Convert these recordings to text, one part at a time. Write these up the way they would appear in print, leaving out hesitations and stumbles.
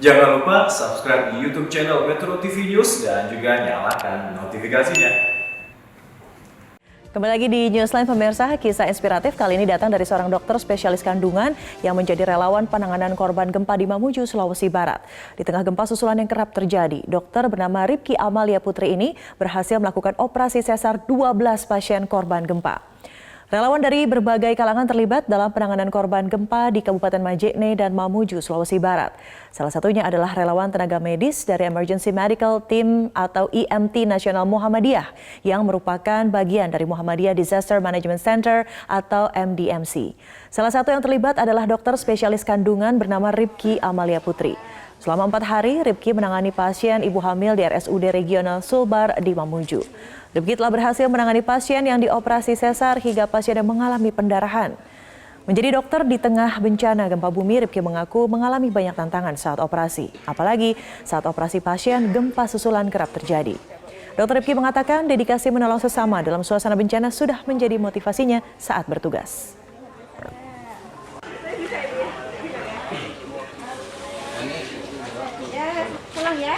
Jangan lupa subscribe di YouTube channel Metro TV News dan juga nyalakan notifikasinya. Kembali lagi di Newsline pemirsa, kisah inspiratif kali ini datang dari seorang dokter spesialis kandungan yang menjadi relawan penanganan korban gempa di Mamuju, Sulawesi Barat. Di tengah gempa susulan yang kerap terjadi, dokter bernama Ripki Amalia Putri ini berhasil melakukan operasi sesar 12 pasien korban gempa. Relawan dari berbagai kalangan terlibat dalam penanganan korban gempa di Kabupaten Majene dan Mamuju, Sulawesi Barat. Salah satunya adalah relawan tenaga medis dari Emergency Medical Team atau EMT Nasional Muhammadiyah yang merupakan bagian dari Muhammadiyah Disaster Management Center atau MDMC. Salah satu yang terlibat adalah dokter spesialis kandungan bernama Ripki Amalia Putri. Selama 4 hari, Ripki menangani pasien ibu hamil di RSUD Regional Sulbar di Mamuju. Ripki telah berhasil menangani pasien yang dioperasi sesar hingga pasien yang mengalami pendarahan. Menjadi dokter di tengah bencana gempa bumi, Ripki mengaku mengalami banyak tantangan saat operasi. Apalagi saat operasi pasien, gempa susulan kerap terjadi. Dokter Ripki mengatakan dedikasi menolong sesama dalam suasana bencana sudah menjadi motivasinya saat bertugas. Pulang ya.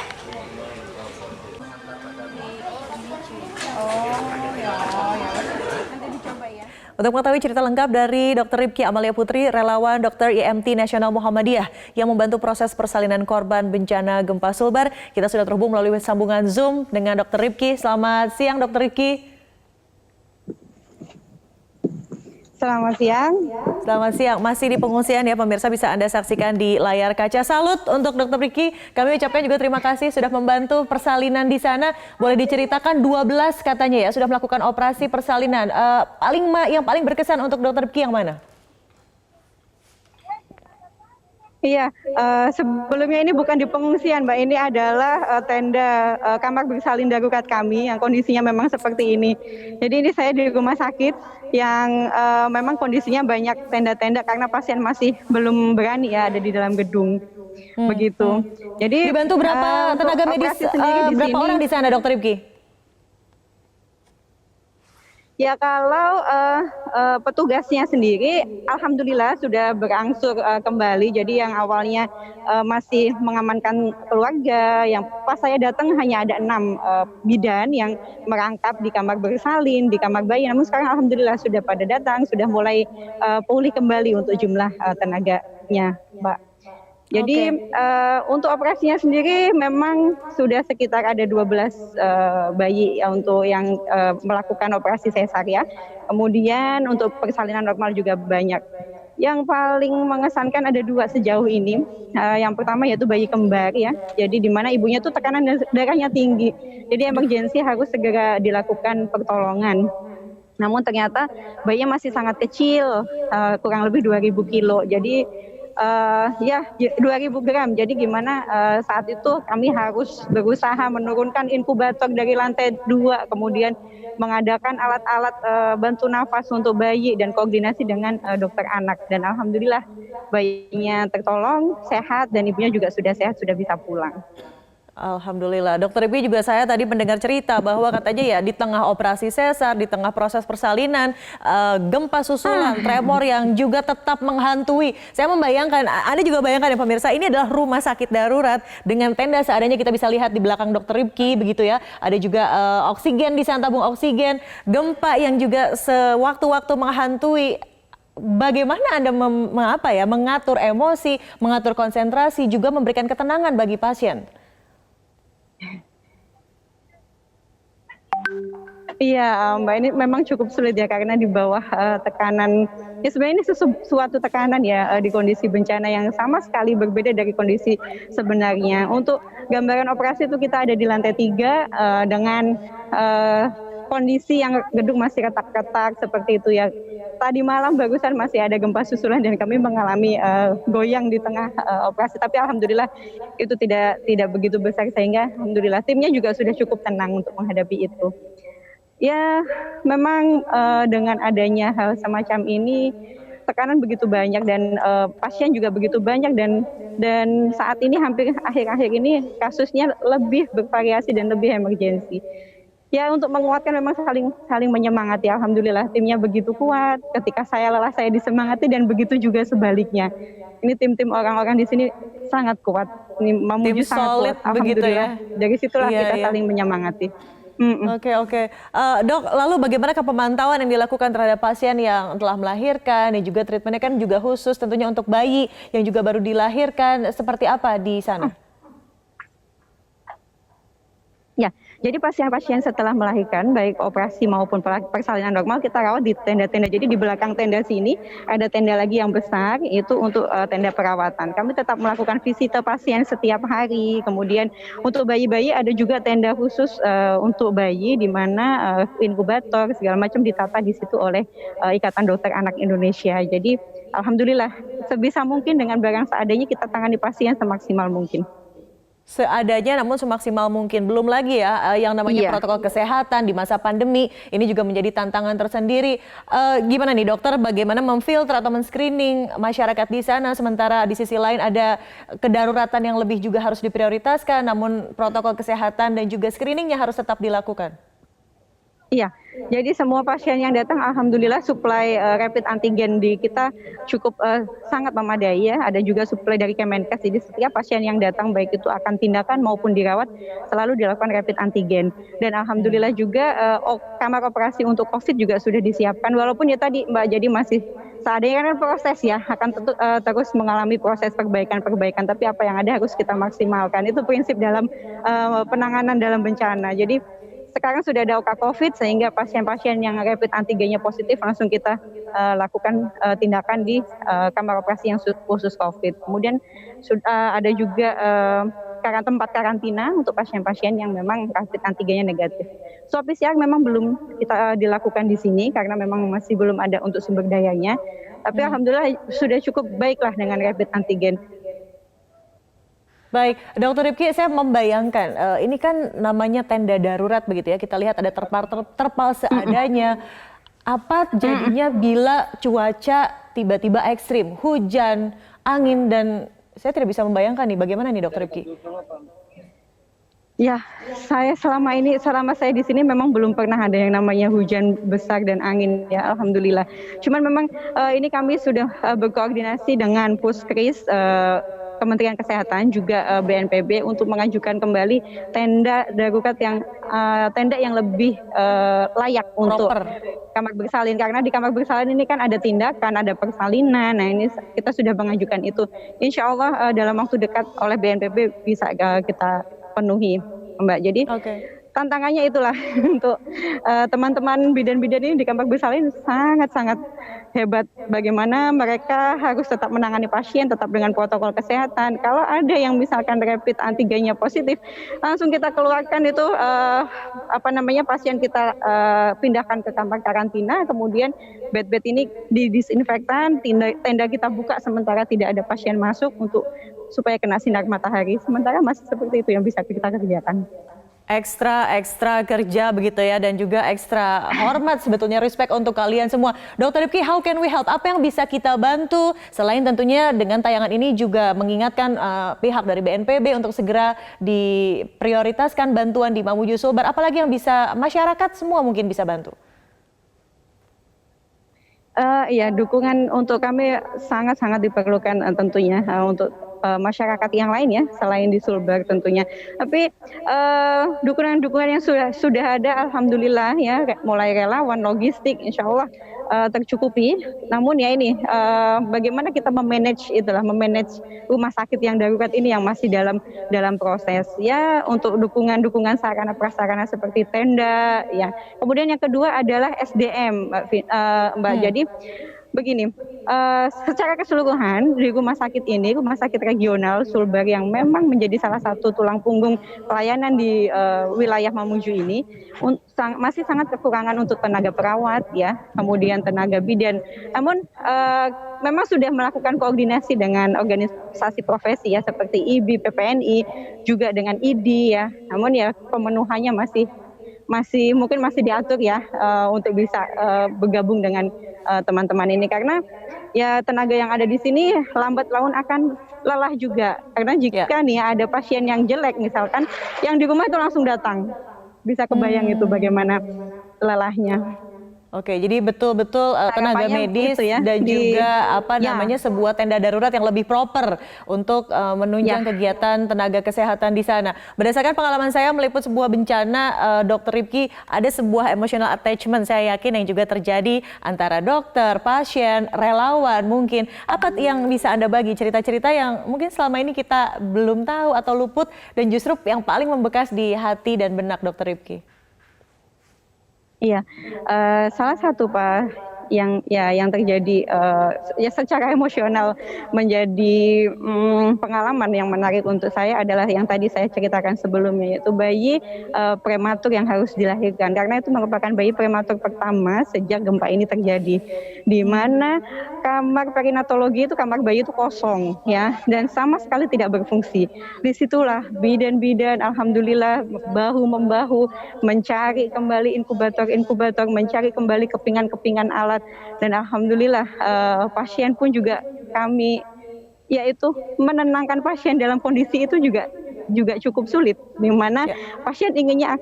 Nanti dicoba ya. Untuk mengetahui cerita lengkap dari Dr. Ripki Amalia Putri, relawan Dr. EMT Nasional Muhammadiyah yang membantu proses persalinan korban bencana gempa Sulbar, kita sudah terhubung melalui sambungan Zoom dengan Dr. Ripki. Selamat siang Dr. Ripki. Selamat siang. Selamat siang, masih di pengungsian ya pemirsa, bisa Anda saksikan di layar kaca. Salut untuk Dr. Ripki, kami ucapkan juga terima kasih sudah membantu persalinan di sana. Boleh diceritakan 12 katanya ya, sudah melakukan operasi persalinan. Yang paling berkesan untuk Dr. Ripki yang mana? Iya, sebelumnya ini bukan di pengungsian, Mbak. Ini adalah tenda kamar bersalin darurat kami yang kondisinya memang seperti ini. Jadi ini saya di rumah sakit yang memang kondisinya banyak tenda-tenda karena pasien masih belum berani ya ada di dalam gedung. Begitu. Jadi Dibantu berapa tenaga medis, berapa orang di sana Dr. Ripki? Ya kalau petugasnya sendiri, alhamdulillah sudah berangsur kembali. Jadi yang awalnya masih mengamankan keluarga, yang pas saya datang hanya ada 6 bidan yang merangkap di kamar bersalin, di kamar bayi. Namun sekarang alhamdulillah sudah pada datang, sudah mulai pulih kembali untuk jumlah tenaganya, Mbak. Jadi untuk operasinya sendiri memang sudah sekitar ada 12 bayi untuk yang melakukan operasi sesar ya. Kemudian untuk persalinan normal juga banyak. Yang paling mengesankan ada 2 sejauh ini. Yang pertama yaitu bayi kembar ya. Jadi di mana ibunya tuh tekanan darahnya tinggi. Jadi emergensi harus segera dilakukan pertolongan. Namun ternyata bayinya masih sangat kecil, kurang lebih 2.000 kilo. Jadi 2.000 gram. Jadi gimana saat itu kami harus berusaha menurunkan inkubator dari lantai 2, kemudian mengadakan alat-alat bantu nafas untuk bayi dan koordinasi dengan dokter anak. Dan alhamdulillah bayinya tertolong, sehat, dan ibunya juga sudah sehat, sudah bisa pulang. Alhamdulillah. Dokter Ripki juga saya tadi mendengar cerita bahwa katanya ya di tengah operasi sesar, di tengah proses persalinan, gempa susulan, tremor yang juga tetap menghantui. Saya membayangkan, Anda juga bayangkan ya pemirsa, ini adalah rumah sakit darurat dengan tenda seadanya, kita bisa lihat di belakang Dokter Ripki begitu ya. Ada juga oksigen di sana, tabung oksigen, gempa yang juga sewaktu-waktu menghantui. Bagaimana Anda mengatur emosi, mengatur konsentrasi, juga memberikan ketenangan bagi pasien? Iya, Mbak, ini memang cukup sulit ya karena di bawah tekanan, ya sebenarnya ini suatu tekanan ya di kondisi bencana yang sama sekali berbeda dari kondisi sebenarnya. Untuk gambaran operasi itu kita ada di lantai 3 dengan kondisi yang gedung masih retak-retak seperti itu ya. Tadi malam barusan masih ada gempa susulan dan kami mengalami goyang di tengah operasi. Tapi alhamdulillah itu tidak begitu besar sehingga alhamdulillah timnya juga sudah cukup tenang untuk menghadapi itu. Ya, memang dengan adanya hal semacam ini tekanan begitu banyak dan pasien juga begitu banyak dan saat ini hampir akhir-akhir ini kasusnya lebih bervariasi dan lebih emergensi. ya untuk menguatkan memang saling saling menyemangati. Alhamdulillah timnya begitu kuat. Ketika saya lelah saya disemangati dan begitu juga sebaliknya. Ini tim-tim orang-orang di sini sangat kuat. Ini Tim Mamuju sangat solid kuat. begitu Alhamdulillah. ya. Dari situlah Iya, kita iya. saling menyemangati. Mm-mm. Oke, oke. Dok, lalu bagaimana pemantauan yang dilakukan terhadap pasien yang telah melahirkan dan juga treatmentnya kan juga khusus tentunya untuk bayi yang juga baru dilahirkan, seperti apa di sana? Ya, jadi pasien-pasien setelah melahirkan, baik operasi maupun persalinan normal, kita rawat di tenda-tenda. Jadi di belakang tenda sini ada tenda lagi yang besar, itu untuk tenda perawatan. Kami tetap melakukan visita pasien setiap hari. Kemudian untuk bayi-bayi ada juga tenda khusus untuk bayi, di mana inkubator segala macam ditata di situ oleh Ikatan Dokter Anak Indonesia. Jadi alhamdulillah sebisa mungkin dengan barang seadanya kita tangani pasien semaksimal mungkin. Seadanya namun semaksimal mungkin. Belum lagi ya yang namanya Iya. protokol kesehatan di masa pandemi ini juga menjadi tantangan tersendiri. Gimana nih dokter, bagaimana memfilter atau men-screening masyarakat di sana, sementara di sisi lain ada kedaruratan yang lebih juga harus diprioritaskan, namun protokol kesehatan dan juga screeningnya harus tetap dilakukan. Iya, jadi semua pasien yang datang alhamdulillah suplai rapid antigen di kita cukup sangat memadai ya. Ada juga suplai dari Kemenkes. Jadi setiap pasien yang datang baik itu akan tindakan maupun dirawat selalu dilakukan rapid antigen. Dan alhamdulillah juga kamar operasi untuk COVID juga sudah disiapkan. Walaupun ya tadi Mbak, jadi masih seadanya kan proses ya, akan tentu terus mengalami proses perbaikan-perbaikan. Tapi apa yang ada harus kita maksimalkan. Itu prinsip dalam penanganan dalam bencana. Jadi sekarang sudah ada OK COVID sehingga pasien-pasien yang rapid antigennya positif langsung kita lakukan tindakan di kamar operasi yang khusus COVID. Kemudian ada juga tempat karantina untuk pasien-pasien yang memang rapid antigennya negatif. Swab PCR memang belum kita dilakukan di sini karena memang masih belum ada untuk sumber dayanya. Tapi alhamdulillah sudah cukup baiklah dengan rapid antigen. Baik, Dokter Rifki, saya membayangkan ini kan namanya tenda darurat begitu ya. Kita lihat ada terpal seadanya. Apa jadinya bila cuaca tiba-tiba ekstrim, hujan, angin, dan saya tidak bisa membayangkan nih bagaimana nih Dokter Rifki? Ya, selama saya di sini memang belum pernah ada yang namanya hujan besar dan angin ya, alhamdulillah. Cuman memang ini kami sudah berkoordinasi dengan Puskris, Kementerian Kesehatan juga BNPB untuk mengajukan kembali tenda darurat tenda yang lebih layak untuk kamar bersalin, karena di kamar bersalin ini kan ada tindakan, ada persalinan. Nah ini kita sudah mengajukan itu. Insya Allah dalam waktu dekat oleh BNPB bisa kita penuhi, Mbak. Jadi tantangannya itulah untuk teman-teman bidan-bidan ini di kamar bersalin sangat-sangat hebat. Bagaimana mereka harus tetap menangani pasien, tetap dengan protokol kesehatan. Kalau ada yang misalkan rapid antigennya positif, langsung kita keluarkan itu pasien kita pindahkan ke kamar karantina. Kemudian bed-bed ini didisinfektan, tenda kita buka sementara tidak ada pasien masuk supaya kena sinar matahari. Sementara masih seperti itu yang bisa kita kerjakan. Ekstra kerja begitu ya, dan juga ekstra hormat sebetulnya, respect untuk kalian semua. Dokter Rifki, how can we help? Apa yang bisa kita bantu? Selain tentunya dengan tayangan ini juga mengingatkan pihak dari BNPB untuk segera diprioritaskan bantuan di Mamuju Sulbar. Apalagi yang bisa masyarakat semua mungkin bisa bantu? Iya, dukungan untuk kami sangat-sangat diperlukan tentunya untuk masyarakat yang lain ya, selain di Sulbar tentunya. Tapi dukungan-dukungan yang sudah ada, alhamdulillah ya, mulai relawan, logistik, insya Allah tercukupi. Namun ya ini bagaimana kita memanage rumah sakit yang darurat ini yang masih dalam proses ya, untuk dukungan sarana prasarana seperti tenda ya. Kemudian yang kedua adalah SDM, Mbak. Jadi begini, secara keseluruhan di rumah sakit ini, rumah sakit regional Sulbar yang memang menjadi salah satu tulang punggung pelayanan di wilayah Mamuju ini, masih sangat kekurangan untuk tenaga perawat ya, kemudian tenaga bidan. Namun memang sudah melakukan koordinasi dengan organisasi profesi ya, seperti IBI, PPNI, juga dengan ID ya. Namun ya pemenuhannya mungkin masih diatur ya, untuk bisa bergabung dengan teman-teman ini, karena ya tenaga yang ada di sini lambat laun akan lelah juga, karena jika nih ada pasien yang jelek misalkan, yang di rumah itu langsung datang Bisa kebayang itu bagaimana lelahnya. Oke, jadi betul-betul tenaga Harapannya medis itu ya, dan juga apa ya. namanya sebuah tenda darurat yang lebih proper untuk menunjang Ya. kegiatan tenaga kesehatan di sana. Berdasarkan pengalaman saya meliput sebuah bencana, Dr. Rifki, ada sebuah emotional attachment saya yakin yang juga terjadi antara dokter, pasien, relawan mungkin. Apa yang bisa Anda bagi cerita-cerita yang mungkin selama ini kita belum tahu atau luput dan justru yang paling membekas di hati dan benak Dr. Rifki? Iya, salah satu Pak yang terjadi ya secara emosional menjadi pengalaman yang menarik untuk saya adalah yang tadi saya ceritakan sebelumnya, yaitu bayi prematur yang harus dilahirkan, karena itu merupakan bayi prematur pertama sejak gempa ini terjadi, di mana kamar perinatologi itu kamar bayi itu kosong ya, dan sama sekali tidak berfungsi. Disitulah bidan-bidan alhamdulillah bahu membahu mencari kembali inkubator, mencari kembali kepingan-kepingan alat, dan alhamdulillah pasien pun juga kami yaitu menenangkan pasien dalam kondisi itu juga cukup sulit, di mana pasien inginnya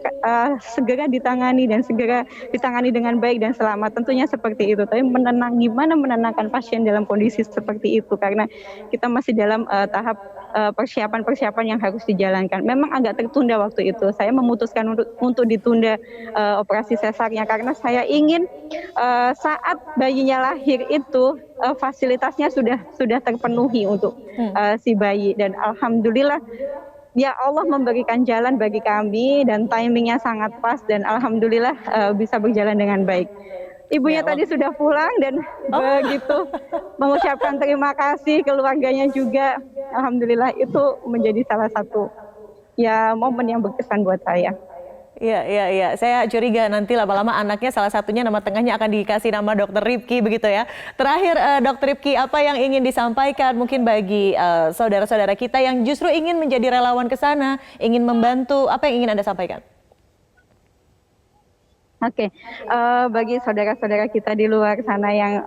segera ditangani dan segera ditangani dengan baik dan selamat, tentunya seperti itu. Tapi gimana menenangkan pasien dalam kondisi seperti itu, karena kita masih dalam tahap persiapan-persiapan yang harus dijalankan. Memang agak tertunda waktu itu. Saya memutuskan untuk ditunda operasi sesarnya karena saya ingin saat bayinya lahir itu fasilitasnya sudah terpenuhi untuk si bayi, dan alhamdulillah ya Allah memberikan jalan bagi kami dan timingnya sangat pas, dan alhamdulillah bisa berjalan dengan baik. Ibunya tadi sudah pulang dan begitu mengucapkan terima kasih, keluarganya juga. Alhamdulillah itu menjadi salah satu ya momen yang berkesan buat saya. Iya. Saya curiga nanti lama-lama anaknya salah satunya nama tengahnya akan dikasih nama Dr. Rifki begitu ya. Terakhir Dr. Rifki, apa yang ingin disampaikan mungkin bagi saudara-saudara kita yang justru ingin menjadi relawan ke sana, ingin membantu, apa yang ingin Anda sampaikan? Oke, bagi saudara-saudara kita di luar sana yang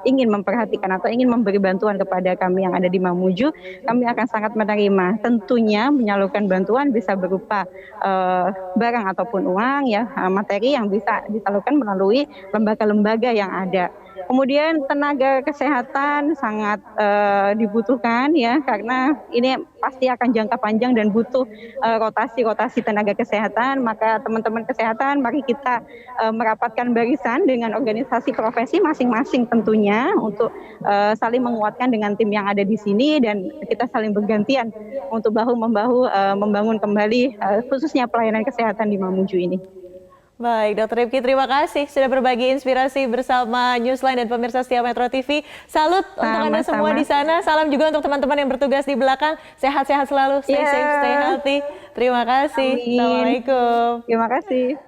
ingin memperhatikan atau ingin memberi bantuan kepada kami yang ada di Mamuju, kami akan sangat menerima. Tentunya menyalurkan bantuan bisa berupa barang ataupun uang, ya, materi yang bisa disalurkan melalui lembaga-lembaga yang ada. Kemudian tenaga kesehatan sangat dibutuhkan ya, karena ini pasti akan jangka panjang dan butuh rotasi tenaga kesehatan. Maka teman-teman kesehatan, mari kita merapatkan barisan dengan organisasi profesi masing-masing tentunya untuk saling menguatkan dengan tim yang ada di sini, dan kita saling bergantian untuk bahu-membahu membangun kembali khususnya pelayanan kesehatan di Mamuju ini. Baik, Dr. Rifki, terima kasih sudah berbagi inspirasi bersama Newsline dan pemirsa setia Metro TV. Salut untuk Anda semua di sana. Salam juga untuk teman-teman yang bertugas di belakang. Sehat-sehat selalu, stay safe, stay healthy. Terima kasih. Amin. Assalamualaikum. Terima kasih.